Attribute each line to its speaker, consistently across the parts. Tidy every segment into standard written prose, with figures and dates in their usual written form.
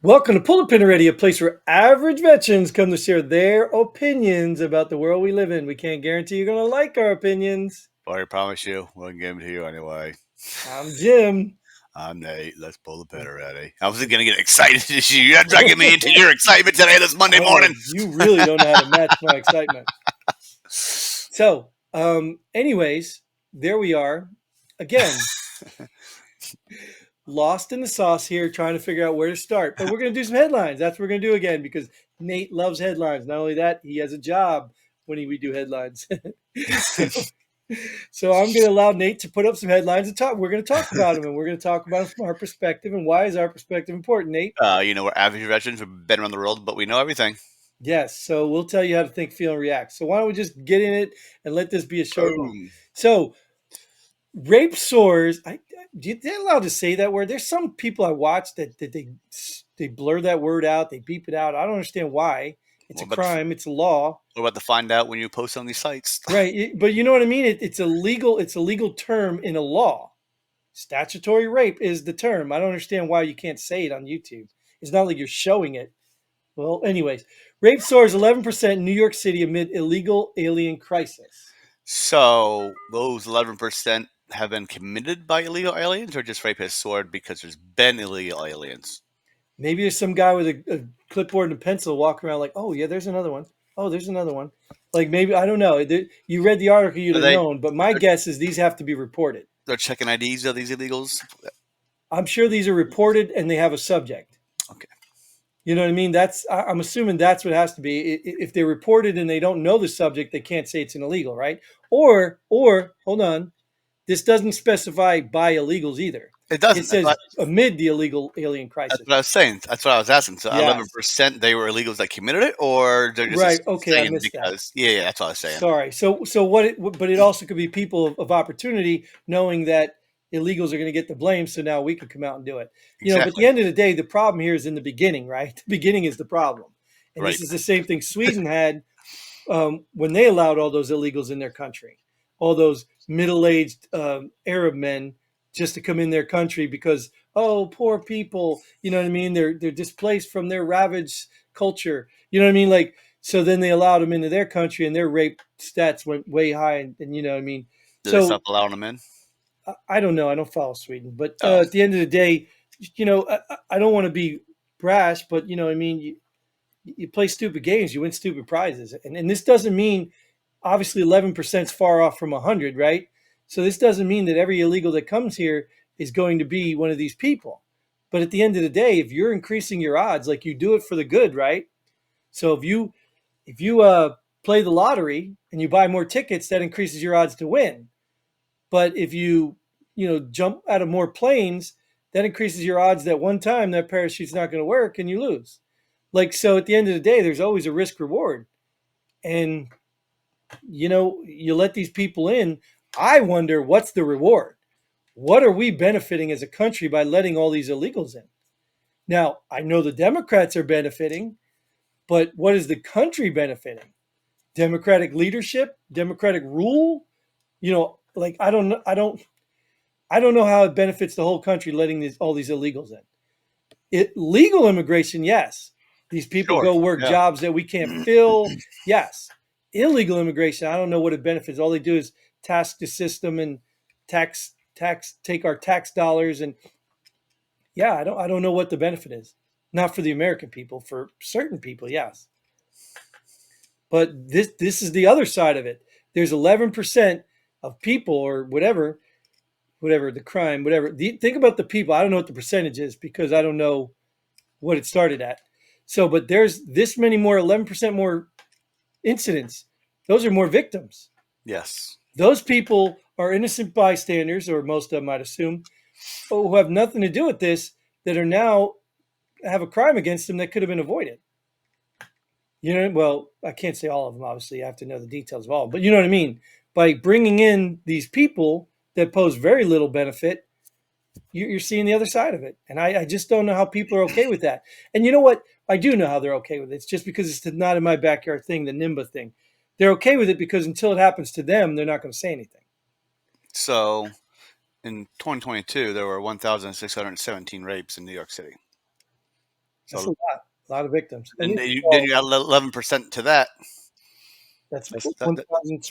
Speaker 1: Welcome to Pull the Pin Already, a place where average veterans come to share their opinions about the world we live in. We can't guarantee you're going to like our opinions.
Speaker 2: But I promise you, we'll give them to you anyway.
Speaker 1: I'm Jim.
Speaker 2: I'm Nate. Let's pull the pin already. I wasn't going to get excited this year. You're dragging me into your excitement today, this Monday morning.
Speaker 1: You really don't know how to match my excitement. So, anyways, there we are. Again, lost in the sauce here, trying to figure out where to start. But we're going to do some headlines. That's what we're going to do again because Nate loves headlines. Not only that, he has a job when we do headlines. So I'm going to allow Nate to put up some headlines and talk. We're going to talk about them, and we're going to talk about them from our perspective. And why is our perspective important, Nate?
Speaker 2: We're average veterans. We've been around the world, but we know everything.
Speaker 1: Yes. So we'll tell you how to think, feel, and react. So why don't we just get in it and let this be a short one? So rape soars. They're allowed to say that word. There's some people I watch that they blur that word out. They beep it out. I don't understand why. It's a crime. It's a law.
Speaker 2: We're about to find out when you post on these sites.
Speaker 1: Right. But you know what I mean? It's a legal term in a law. Statutory rape is the term. I don't understand why you can't say it on YouTube. It's not like you're showing it. Well, anyways, rape soars 11% in New York City amid illegal alien crisis.
Speaker 2: So those 11% have been committed by illegal aliens, or just rape has soared because there's been illegal aliens?
Speaker 1: Maybe there's some guy with a clipboard and a pencil walking around like, oh, yeah, there's another one. Oh, there's another one. Like maybe, I don't know. You read the article, you'd have known. But my guess is these have to be reported.
Speaker 2: They're checking IDs of these illegals?
Speaker 1: I'm sure these are reported and they have a subject.
Speaker 2: Okay.
Speaker 1: You know what I mean? I'm assuming that's what it has to be. If they're reported and they don't know the subject, they can't say it's an illegal, right? Or hold on, this doesn't specify by illegals either.
Speaker 2: It doesn't.
Speaker 1: It says amid the illegal alien crisis.
Speaker 2: That's what I was saying. That's what I was asking. So 11% they were illegals that committed it, or they're just
Speaker 1: right? Okay, I missed
Speaker 2: because that. Yeah, that's what I was saying.
Speaker 1: Sorry. So but it also could be people of opportunity knowing that illegals are going to get the blame, so now we could come out and do it. You know, but at the end of the day, the problem here is in the beginning, right? The beginning is the problem, and this is the same thing Sweden had when they allowed all those illegals in their country, all those middle-aged Arab men just to come in their country because, oh, poor people, you know what I mean? They're displaced from their ravaged culture, you know what I mean? Like, so then they allowed them into their country, and their rape stats went way high, and you know what I mean?
Speaker 2: Did they stop allowing them in?
Speaker 1: I don't know. I don't follow Sweden, but at the end of the day, you know, I don't want to be brash, but you know what I mean? You play stupid games, you win stupid prizes, and this doesn't mean obviously 11% is far off from 100, right? So this doesn't mean that every illegal that comes here is going to be one of these people. But at the end of the day, if you're increasing your odds, like you do it for the good, right? So if you play the lottery and you buy more tickets, that increases your odds to win. But if you jump out of more planes, that increases your odds that one time that parachute's not going to work and you lose. Like, so at the end of the day, there's always a risk reward. And you know, you let these people in. I wonder what's the reward? What are we benefiting as a country by letting all these illegals in? Now, I know the Democrats are benefiting, but what is the country benefiting? Democratic leadership, democratic rule? You know, like I don't know how it benefits the whole country letting all these illegals in. Legal immigration, yes. These people go work jobs that we can't fill, yes. Illegal immigration, I don't know what it benefits. All they do is tax the system and take our tax dollars, and yeah, I don't know what the benefit is. Not for the American people, for certain people, yes. But this is the other side of it. There's 11% of people or whatever the crime, whatever. Think about the people. I don't know what the percentage is because I don't know what it started at. So, but there's this many more, 11% more incidents. Those are more victims.
Speaker 2: Yes.
Speaker 1: Those people are innocent bystanders, or most of them, I'd assume, who have nothing to do with this, that are now have a crime against them that could have been avoided. You know, well, I can't say all of them, obviously. You have to know the details of all, but you know what I mean? By bringing in these people that pose very little benefit, you're seeing the other side of it. And I just don't know how people are okay with that. And you know what? I do know how they're okay with it. It's just because it's not in my backyard thing, the NIMBA thing. They're okay with it because until it happens to them, they're not going to say anything.
Speaker 2: So in 2022, there were 1,617 rapes in New York City.
Speaker 1: That's
Speaker 2: So
Speaker 1: a lot of victims. And
Speaker 2: and
Speaker 1: these are
Speaker 2: then
Speaker 1: all,
Speaker 2: you add 11% to that.
Speaker 1: that's
Speaker 2: That's
Speaker 1: 1,000.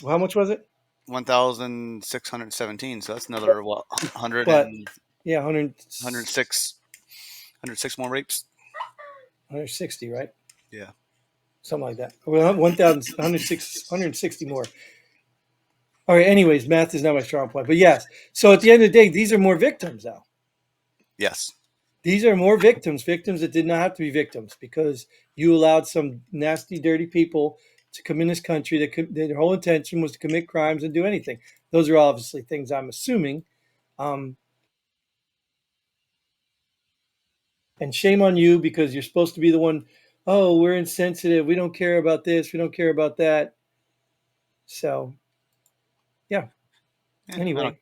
Speaker 1: How much was it?
Speaker 2: 1,617. So that's another what 100
Speaker 1: But
Speaker 2: and
Speaker 1: yeah, 100,
Speaker 2: 106 more rapes.
Speaker 1: 160, right?
Speaker 2: Yeah.
Speaker 1: Something like that. Well, 1,000, 160 more. All right. Anyways, math is not my strong point, but yes. So at the end of the day, these are more victims now.
Speaker 2: Yes.
Speaker 1: These are more victims, victims that did not have to be victims because you allowed some nasty, dirty people to come in this country that their whole intention was to commit crimes and do anything. Those are obviously things I'm assuming. Um, and shame on you because you're supposed to be the one. Oh, we're insensitive. We don't care about this. We don't care about that. So, yeah.
Speaker 2: Yeah. I don't.
Speaker 1: Anyway,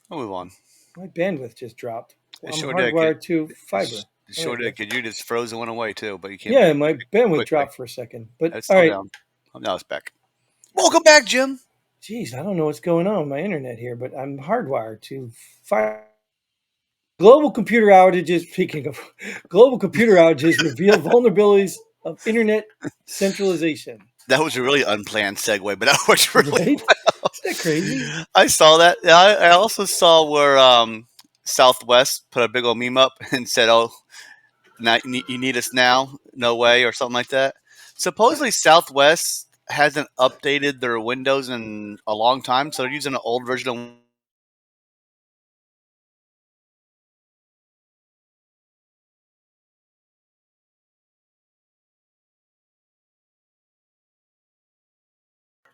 Speaker 2: I'll move on.
Speaker 1: my bandwidth just dropped.
Speaker 2: It
Speaker 1: Well, I'm
Speaker 2: sure did.
Speaker 1: hardwired to fiber.
Speaker 2: It
Speaker 1: Oh, there
Speaker 2: sure
Speaker 1: it
Speaker 2: did.
Speaker 1: goes.
Speaker 2: Because you just froze and went away too, but you came back
Speaker 1: Yeah, my bandwidth
Speaker 2: quickly.
Speaker 1: dropped for a second. But
Speaker 2: It's
Speaker 1: all
Speaker 2: still
Speaker 1: right.
Speaker 2: down. Oh, now it's back. Welcome back, Jim.
Speaker 1: Geez, I don't know what's going on with my internet here, but I'm hardwired to fiber. Global computer outages, speaking of global computer outages, reveal vulnerabilities of internet centralization.
Speaker 2: That was a really unplanned segue, but that worked really
Speaker 1: Right?
Speaker 2: well.
Speaker 1: Isn't that crazy?
Speaker 2: I saw that. Yeah, I also saw where Southwest put a big old meme up and said, "Oh, now you need us now? No way," or something like that. Supposedly, Southwest hasn't updated their Windows in a long time, so they're using an old version of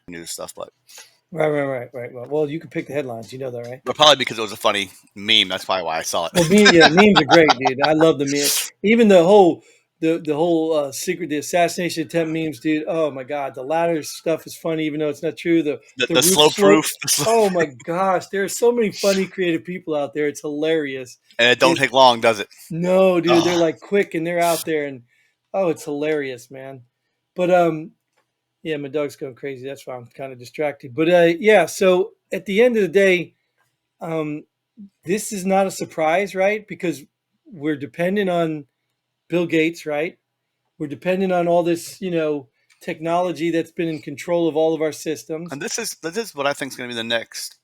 Speaker 2: new stuff.
Speaker 1: Right. Well, you can pick the headlines. You know that, right?
Speaker 2: But probably because it was a funny meme. That's probably why I saw it.
Speaker 1: Well, yeah, memes are great, dude. I love the meme. Even the whole secret, the assassination attempt memes, dude. Oh my god, the latter stuff is funny, even though it's not true. The
Speaker 2: The
Speaker 1: roof
Speaker 2: slow
Speaker 1: slope.
Speaker 2: proof,
Speaker 1: Oh my gosh, there are so many funny, creative people out there. It's hilarious.
Speaker 2: and it don't
Speaker 1: It's
Speaker 2: take long, does it?
Speaker 1: no, dude. They're
Speaker 2: Oh,
Speaker 1: like quick and they're out there, and oh, it's hilarious, man. But yeah, my dog's going crazy. That's why I'm kind of distracted. But yeah, so at the end of the day, um, this is not a surprise, right? Because we're dependent on Bill Gates, right? We're dependent on all this, technology that's been in control of all of our systems.
Speaker 2: and this is what I think is going to be the next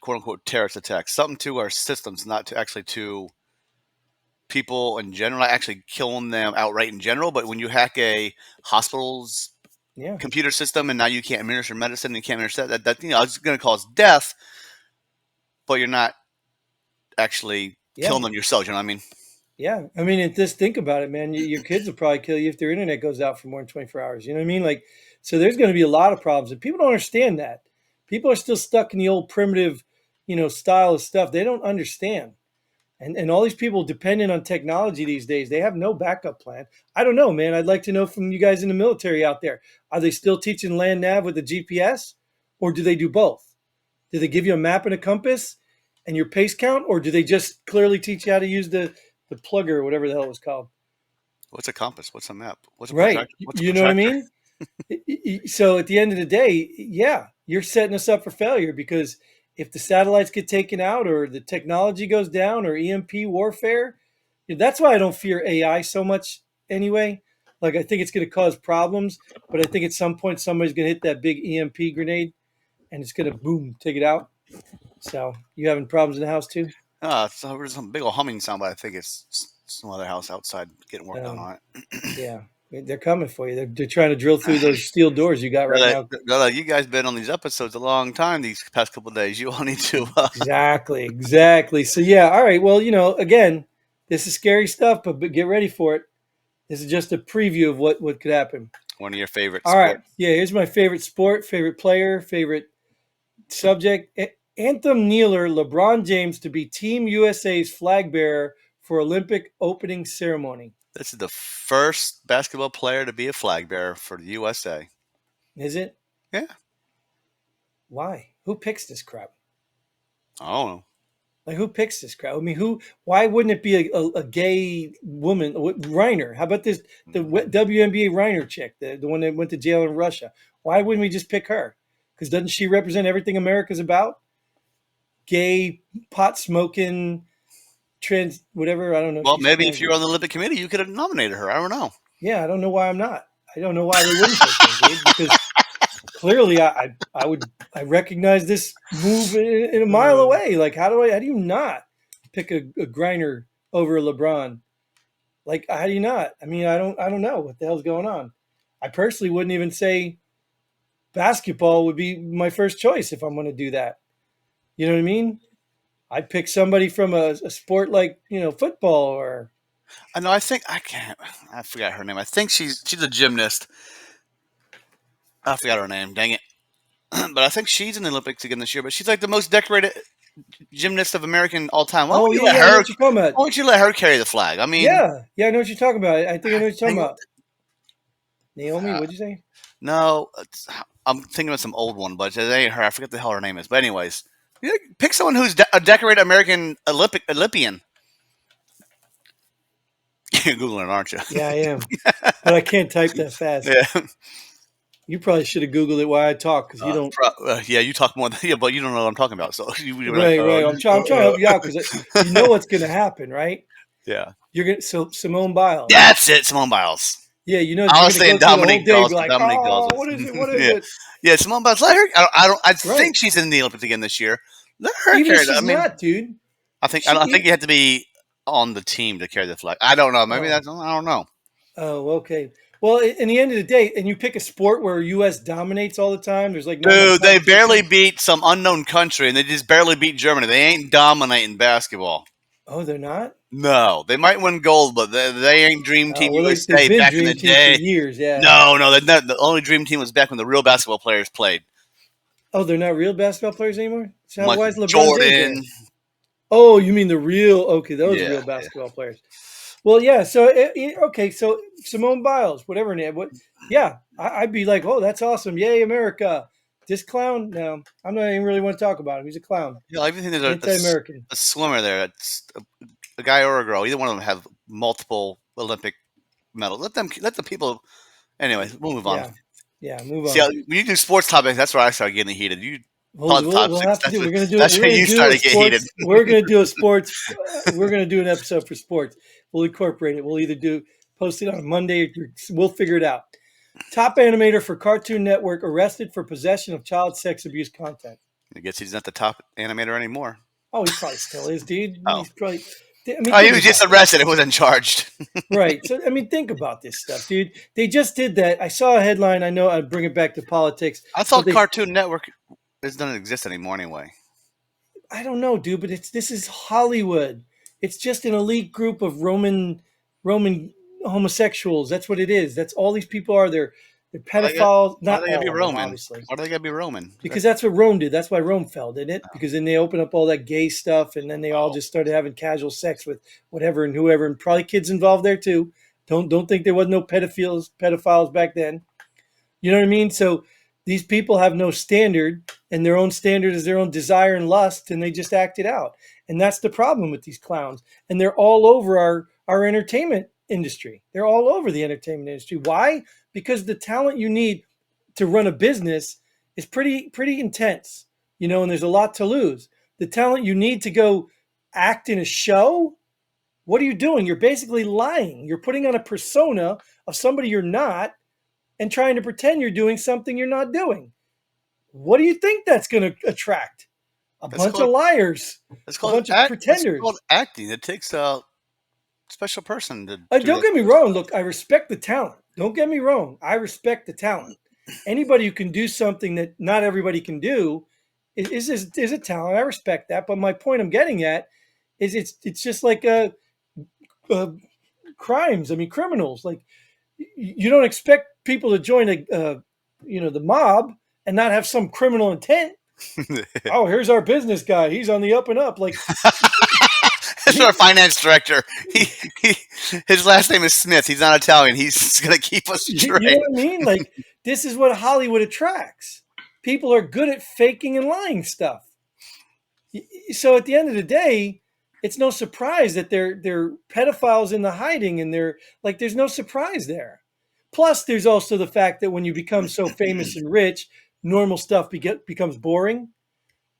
Speaker 2: quote unquote terrorist attack. Something to our systems, not to actually to people in general, not actually killing them outright in general. But when you hack a hospital's
Speaker 1: Yeah,
Speaker 2: computer system and now you can't administer medicine and you can't administer that it's going to cause death, but you're not actually
Speaker 1: yeah,
Speaker 2: killing them yourself. You know what I mean?
Speaker 1: yeah. I mean, just think about it, man. Your kids will probably kill you if their internet goes out for more than 24 hours. You know what I mean? Like, so there's going to be a lot of problems, and people don't understand that. People are still stuck in the old primitive, style of stuff. They don't understand. And all these people dependent on technology these days, they have no backup plan. I don't know, man. I'd like to know from you guys in the military out there. Are they still teaching land nav with the GPS? Or do they do both? Do they give you a map and a compass and your pace count? Or do they just clearly teach you how to use the plugger or whatever the hell it was called?
Speaker 2: What's a compass? What's a map? What's a
Speaker 1: Right.
Speaker 2: protractor? What's a
Speaker 1: You know what I
Speaker 2: protractor?
Speaker 1: mean? So at the end of the day, yeah, you're setting us up for failure because if the satellites get taken out or the technology goes down or EMP warfare, that's why I don't fear AI so much anyway. Like I think it's going to cause problems, but I think at some point somebody's going to hit that big EMP grenade and it's going to boom, take it out. So you having problems in the house too?
Speaker 2: So there's some big old humming sound, but I think it's some other house outside getting work done
Speaker 1: Um,
Speaker 2: on it.
Speaker 1: yeah, they're coming for you. They're trying to drill through those steel doors you got right now.
Speaker 2: They're like, you guys been on these episodes a long time these past couple of days. You all need to.
Speaker 1: Exactly. So yeah, all right. Well, again, this is scary stuff, but get ready for it. This is just a preview of what could happen.
Speaker 2: One of your favorite
Speaker 1: All right.
Speaker 2: sports.
Speaker 1: Yeah, here's my favorite sport, favorite player, favorite subject. Anthem-Kneeler, LeBron James to be Team USA's flag bearer for Olympic opening ceremony.
Speaker 2: This is the first basketball player to be a flag bearer for the USA.
Speaker 1: Is it?
Speaker 2: Yeah.
Speaker 1: Why? Who picks this crap?
Speaker 2: I don't know.
Speaker 1: Like who picks this crowd? I mean, who? Why wouldn't it be a gay woman? Reiner? How about the WNBA Reiner chick, the one that went to jail in Russia? Why wouldn't we just pick her? Because doesn't she represent everything America's about? Gay, pot smoking, trans whatever. I don't know if
Speaker 2: Well,
Speaker 1: she's
Speaker 2: maybe if
Speaker 1: trans.
Speaker 2: you're on the Olympic committee, you could have nominated her. I don't know.
Speaker 1: Yeah, I don't know why I'm not. I don't know why they wouldn't pick me, dude. Because clearly, I recognize this move in a mile away. Like, how do you not pick a Griner over a LeBron? Like, how do you not? I mean, I don't know what the hell's going on. I personally wouldn't even say basketball would be my first choice if I'm going to do that. You know what I mean? I'd pick somebody from a sport like football or.
Speaker 2: I know. I think I can't. I forgot her name. I think she's a gymnast. I forgot her name. Dang it. But I think she's in the Olympics again this year. But she's like the most decorated gymnast of American all time. Why
Speaker 1: Oh
Speaker 2: wouldn't you
Speaker 1: yeah,
Speaker 2: let
Speaker 1: yeah, I know
Speaker 2: her?
Speaker 1: what you're talking about.
Speaker 2: Why wouldn't you let her carry the flag? I mean,
Speaker 1: Yeah, yeah, I know what you're talking about. I think I know what you're talking
Speaker 2: dang
Speaker 1: about. Naomi,
Speaker 2: it.
Speaker 1: what'd you say?
Speaker 2: No, I'm thinking of some old one, but it ain't her. I forget the hell her name is. But anyways, pick someone who's a decorated American Olympian. You're googling, aren't you?
Speaker 1: Yeah, I am, but I can't type that fast.
Speaker 2: Yeah.
Speaker 1: You probably should have Googled it while I talk because you don't.
Speaker 2: Yeah, you talk more than yeah, but you don't know what I'm talking about. So you were like,
Speaker 1: Right, right. I'm trying to help you out because you know what's going to happen, right?
Speaker 2: yeah.
Speaker 1: You're gonna Simone Biles.
Speaker 2: That's it, Simone Biles.
Speaker 1: Yeah, you know
Speaker 2: I
Speaker 1: you're
Speaker 2: was
Speaker 1: gonna go
Speaker 2: saying
Speaker 1: through the whole
Speaker 2: Dominique
Speaker 1: day, and be
Speaker 2: Dawes, but
Speaker 1: like,
Speaker 2: Dominique Dawes
Speaker 1: oh,
Speaker 2: is
Speaker 1: what is it? What is
Speaker 2: yeah,
Speaker 1: it?
Speaker 2: yeah. Simone Biles, let her. I
Speaker 1: Right.
Speaker 2: think she's in the Olympics again this year. Let her
Speaker 1: Even if
Speaker 2: carry that. I
Speaker 1: she's
Speaker 2: mean,
Speaker 1: not, dude.
Speaker 2: I think you have to be on the team to carry the flag. I don't know. Maybe
Speaker 1: Oh,
Speaker 2: that's I don't know.
Speaker 1: oh, okay. Well, in the end of the day, and you pick a sport where U.S. dominates all the time. There's like not much
Speaker 2: Dude, they barely
Speaker 1: competition.
Speaker 2: beat some unknown country, and they just barely beat Germany. They ain't dominating basketball.
Speaker 1: Oh, they're not.
Speaker 2: No, they might win gold, but they ain't Dream Team
Speaker 1: Well, they've
Speaker 2: USA
Speaker 1: been
Speaker 2: back in
Speaker 1: dream
Speaker 2: the
Speaker 1: team for
Speaker 2: day.
Speaker 1: years. Yeah.
Speaker 2: No, they're not. The only Dream Team was back when the real basketball players played.
Speaker 1: Oh, they're not real basketball players anymore. So why
Speaker 2: Michael
Speaker 1: is LeBron James
Speaker 2: Jordan.
Speaker 1: there? Oh, you mean the real? Okay, those
Speaker 2: Yeah,
Speaker 1: real basketball players. Well, yeah. So okay, so Simone Biles, whatever her name. What? Yeah, I'd be like, oh, that's awesome! Yay, America! This clown. No, I'm not even really want to talk about him. He's a clown,
Speaker 2: yeah. I even think there's
Speaker 1: anti-American.
Speaker 2: a swimmer there. That's a guy or a girl. Either one of them have multiple Olympic medals. Let the people. Anyway, we'll move on.
Speaker 1: Yeah, yeah. Move
Speaker 2: See,
Speaker 1: on.
Speaker 2: when you do sports topics, that's where I start getting heated. You
Speaker 1: We'll
Speaker 2: topics,
Speaker 1: have to do. We're gonna do it.
Speaker 2: that's
Speaker 1: We're
Speaker 2: where
Speaker 1: gonna
Speaker 2: you
Speaker 1: do
Speaker 2: start
Speaker 1: a
Speaker 2: to get heated.
Speaker 1: sports. We're gonna do a sports. We're gonna do an episode for sports. We'll incorporate it. We'll either post it on Monday. We'll figure it out. Top animator for Cartoon Network arrested for possession of child sex abuse content.
Speaker 2: I guess he's not the top animator anymore.
Speaker 1: Oh, he probably still is, dude.
Speaker 2: Oh,
Speaker 1: He's probably. I mean,
Speaker 2: oh, he
Speaker 1: think
Speaker 2: was just
Speaker 1: about this.
Speaker 2: arrested. It wasn't charged.
Speaker 1: Right. So, I mean, think about this stuff, dude. They just did that. I saw a headline. I know I'd bring it back to politics,
Speaker 2: I
Speaker 1: but
Speaker 2: thought Cartoon Network doesn't exist anymore anyway.
Speaker 1: I don't know, dude, but this is Hollywood. It's just an elite group of Roman homosexuals. That's what it is. That's all these people are. They're pedophiles.
Speaker 2: Why
Speaker 1: Not
Speaker 2: do they gotta be
Speaker 1: all of them,
Speaker 2: Roman?
Speaker 1: obviously,
Speaker 2: Why do they gotta be Roman?
Speaker 1: because that's what Rome did. That's why Rome fell, didn't it? Because then they opened up all that gay stuff, and then they all just started having casual sex with whatever and whoever, and probably kids involved there too. Don't think there was no pedophiles back then. You know what I mean? So these people have no standard, and their own standard is their own desire and lust, and they just act it out. And that's the problem with these clowns. And they're all over our entertainment industry. They're all over the entertainment industry. Why? Because the talent you need to run a business is pretty intense, and there's a lot to lose. The talent you need to go act in a show, what are you doing? You're basically lying. You're putting on a persona of somebody you're not and trying to pretend you're doing something you're not doing. What do you think that's going to attract? A
Speaker 2: That's
Speaker 1: bunch of
Speaker 2: called
Speaker 1: liars, a bunch of
Speaker 2: that's
Speaker 1: pretenders.
Speaker 2: called acting. It takes a special person to do
Speaker 1: Don't
Speaker 2: that
Speaker 1: get me
Speaker 2: sort of
Speaker 1: wrong.
Speaker 2: stuff.
Speaker 1: Look, I respect the talent. Don't get me wrong. I respect the talent. Anybody who can do something that not everybody can do is a talent. I respect that. But my point I'm getting at is it's just like crimes. I mean, criminals. Like you don't expect people to join the mob and not have some criminal intent. Oh, here's our business guy. He's on the up and up. Like
Speaker 2: That's our
Speaker 1: he,
Speaker 2: finance director. He, his last name is Smith. He's not Italian. He's gonna keep us
Speaker 1: you know
Speaker 2: straight.
Speaker 1: what I mean? Like this is what Hollywood attracts. People are good at faking and lying stuff. So at the end of the day, it's no surprise that they're pedophiles in the hiding, and they're like, there's no surprise there. Plus, there's also the fact that when you become so famous and rich, normal stuff becomes boring,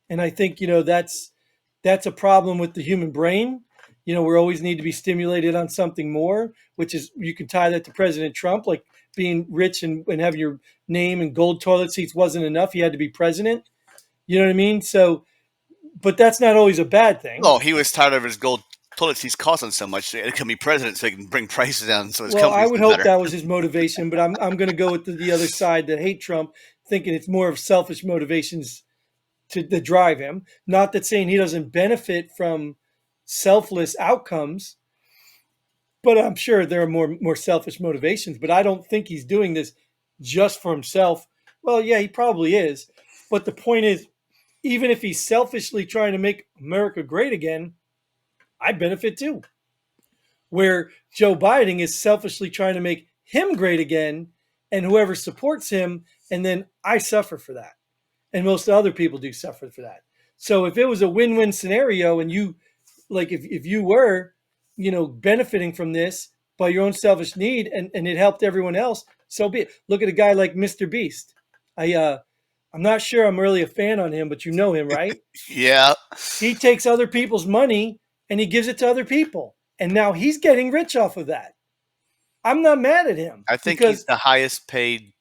Speaker 1: and I think that's a problem with the human brain. we always need to be stimulated on something more, which is, you can tie that to President Trump, like being rich and having your name and gold toilet seats wasn't enough. He had to be president. You know what I mean? So, but that's not always a bad thing.
Speaker 2: Oh, he was tired of his gold toilet seats costing so much. It can be president so he can bring prices down so his
Speaker 1: Well, I
Speaker 2: companies
Speaker 1: would
Speaker 2: do
Speaker 1: hope
Speaker 2: better.
Speaker 1: that was his motivation, but I'm going to go with the other side that hate Trump, thinking it's more of selfish motivations to drive him. Not that saying he doesn't benefit from selfless outcomes, but I'm sure there are more selfish motivations. But I don't think he's doing this just for himself. Well, yeah, he probably is. But the point is, even if he's selfishly trying to make America great again, I benefit too. Where Joe Biden is selfishly trying to make him great again, and whoever supports him, and then I suffer for that. And most other people do suffer for that. So if it was a win-win scenario, and you, like, if you were, benefiting from this by your own selfish need, and it helped everyone else, so be it. Look at a guy like Mr. Beast. I'm not sure I'm really a fan on him, but you know him, right?
Speaker 2: Yeah.
Speaker 1: He takes other people's money and he gives it to other people. And now he's getting rich off of that. I'm not mad at him.
Speaker 2: I think he's the highest paid,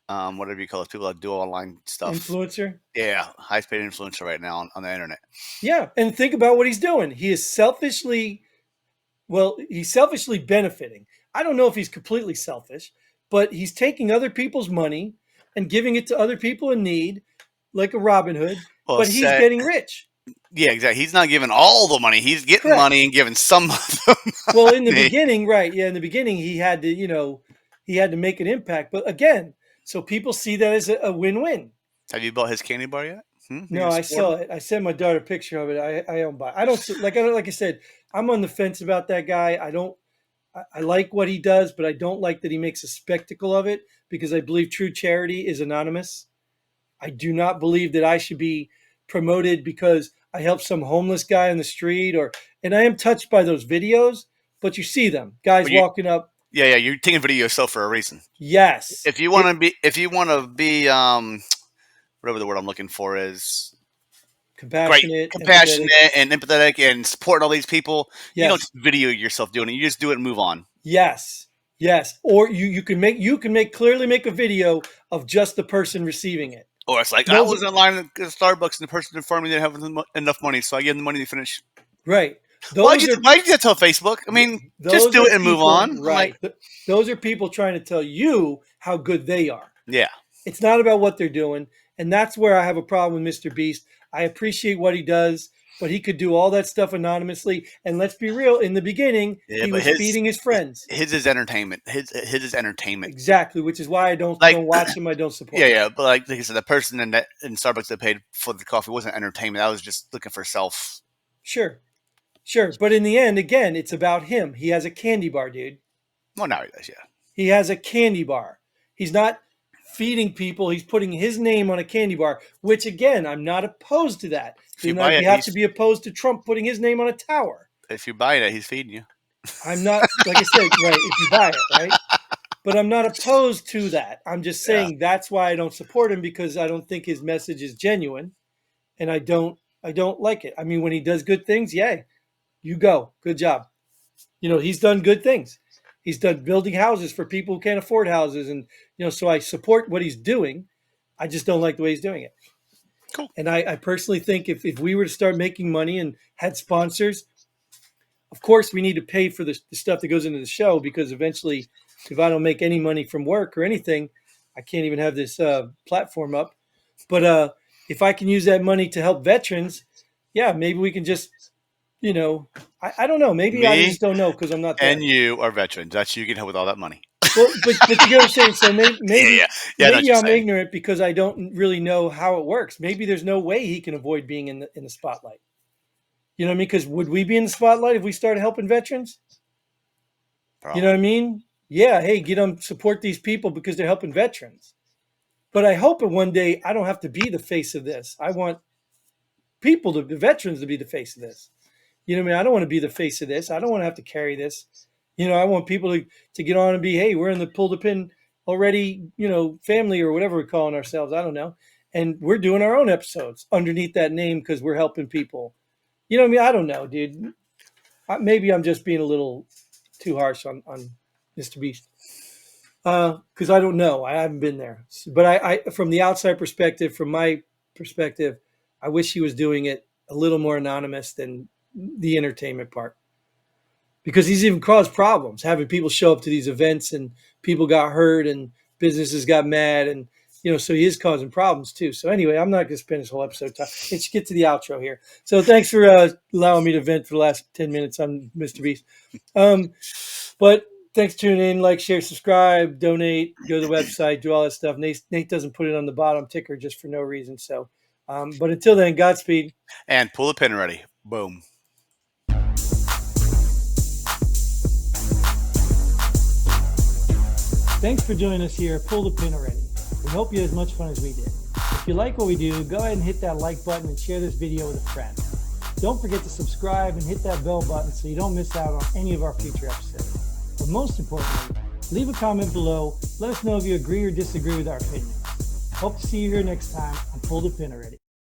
Speaker 2: whatever you call it, people that do online stuff.
Speaker 1: Influencer?
Speaker 2: Yeah, highest paid influencer right now on the internet.
Speaker 1: Yeah, and think about what he's doing. He is selfishly benefiting. I don't know if he's completely selfish, but he's taking other people's money and giving it to other people in need, like a Robin Hood, but he's getting rich.
Speaker 2: Yeah, exactly. He's not giving all the money. He's getting money and giving some of the money.
Speaker 1: Well, in the beginning, right. Yeah, in the beginning, he had to make an impact. But again, so people see that as a win-win.
Speaker 2: Have you bought his candy bar yet?
Speaker 1: No, I saw it. I sent my daughter a picture of it. I don't buy. I don't like I said, I'm on the fence about that guy. I like what he does, but I don't like that he makes a spectacle of it, because I believe true charity is anonymous. I do not believe that I should be promoted because I help some homeless guy on the street, and I am touched by those videos, but you see them, guys walking up.
Speaker 2: Yeah, you're taking video yourself for a reason.
Speaker 1: Yes.
Speaker 2: If you want to be whatever the word I'm looking for is,
Speaker 1: compassionate
Speaker 2: and empathetic and supporting all these people,
Speaker 1: yes.
Speaker 2: You don't just video yourself doing it. You just do it and move on.
Speaker 1: Yes. Or you can clearly make a video of just the person receiving it.
Speaker 2: Or it's like, I was in line at Starbucks and the person informed me they didn't have enough money, so I gave them the money to finish.
Speaker 1: Right.
Speaker 2: Why'd you tell Facebook? I mean, just do it and move on.
Speaker 1: Right. Those are people trying to tell you how good they are.
Speaker 2: Yeah.
Speaker 1: It's not about what they're doing. And that's where I have a problem with Mr. Beast. I appreciate what he does, but he could do all that stuff anonymously. And let's be real, in the beginning, he was feeding his friends.
Speaker 2: His is entertainment. His is entertainment.
Speaker 1: Exactly, which is why I don't watch him. I don't support him.
Speaker 2: Yeah, but like I said, the person in Starbucks that paid for the coffee wasn't entertainment. I was just looking for self.
Speaker 1: Sure. But in the end, again, it's about him. He has a candy bar, dude.
Speaker 2: Well, now he does, yeah.
Speaker 1: He has a candy bar. He's not feeding people. He's putting his name on a candy bar, which, again, I'm not opposed to that. You have to be opposed to Trump putting his name on a tower.
Speaker 2: If you buy it, he's feeding you.
Speaker 1: I'm not, like I said, right, if you buy it, right? But I'm not opposed to that. I'm just saying that's why I don't support him, because I don't think his message is genuine, and I don't like it. I mean, when he does good things, yay, you go. Good job. He's done good things. He's done building houses for people who can't afford houses. And, so I support what he's doing. I just don't like the way he's doing it.
Speaker 2: Cool.
Speaker 1: And I personally think if we were to start making money and had sponsors, of course, we need to pay for the stuff that goes into the show, because eventually, if I don't make any money from work or anything, I can't even have this platform up. But if I can use that money to help veterans, yeah, maybe we can just, I don't know. Maybe I just don't know, because I'm not there.
Speaker 2: And you are veterans. That's you can help with all that money.
Speaker 1: Well, but you get what I'm saying. So maybe
Speaker 2: maybe
Speaker 1: I'm ignorant because I don't really know how it works. Maybe there's no way he can avoid being in the spotlight. You know what I mean? Because would we be in the spotlight if we started helping veterans? Probably. You know what I mean? Yeah. Hey, support these people because they're helping veterans. But I hope that one day I don't have to be the face of this. I want the veterans to be the face of this. You know what I mean? I don't want to be the face of this. I don't want to have to carry this. I want people to get on and be, hey, we're in the pull the pin already, family or whatever we're calling ourselves. I don't know. And we're doing our own episodes underneath that name because we're helping people. You know what I mean? I don't know, dude. maybe I'm just being a little too harsh on Mr. Beast. Because I don't know. I haven't been there. But from the outside perspective, from my perspective, I wish he was doing it a little more anonymous than the entertainment part. Because he's even caused problems, having people show up to these events and people got hurt and businesses got mad. And, so he is causing problems too. So anyway, I'm not going to spend this whole episode talking. Let's get to the outro here. So thanks for allowing me to vent for the last 10 minutes on Mr. Beast. But thanks for tuning in. Like, share, subscribe, donate, go to the website, do all that stuff. Nate doesn't put it on the bottom ticker just for no reason. So, but until then, Godspeed.
Speaker 2: And pull the pin ready. Boom.
Speaker 1: Thanks for joining us here. Pull the pin already. We hope you had as much fun as we did. If you like what we do, go ahead and hit that like button and share this video with a friend. Don't forget to subscribe and hit that bell button so you don't miss out on any of our future episodes. But most importantly, leave a comment below. Let us know if you agree or disagree with our opinions. Hope to see you here next time on Pull the Pin Already.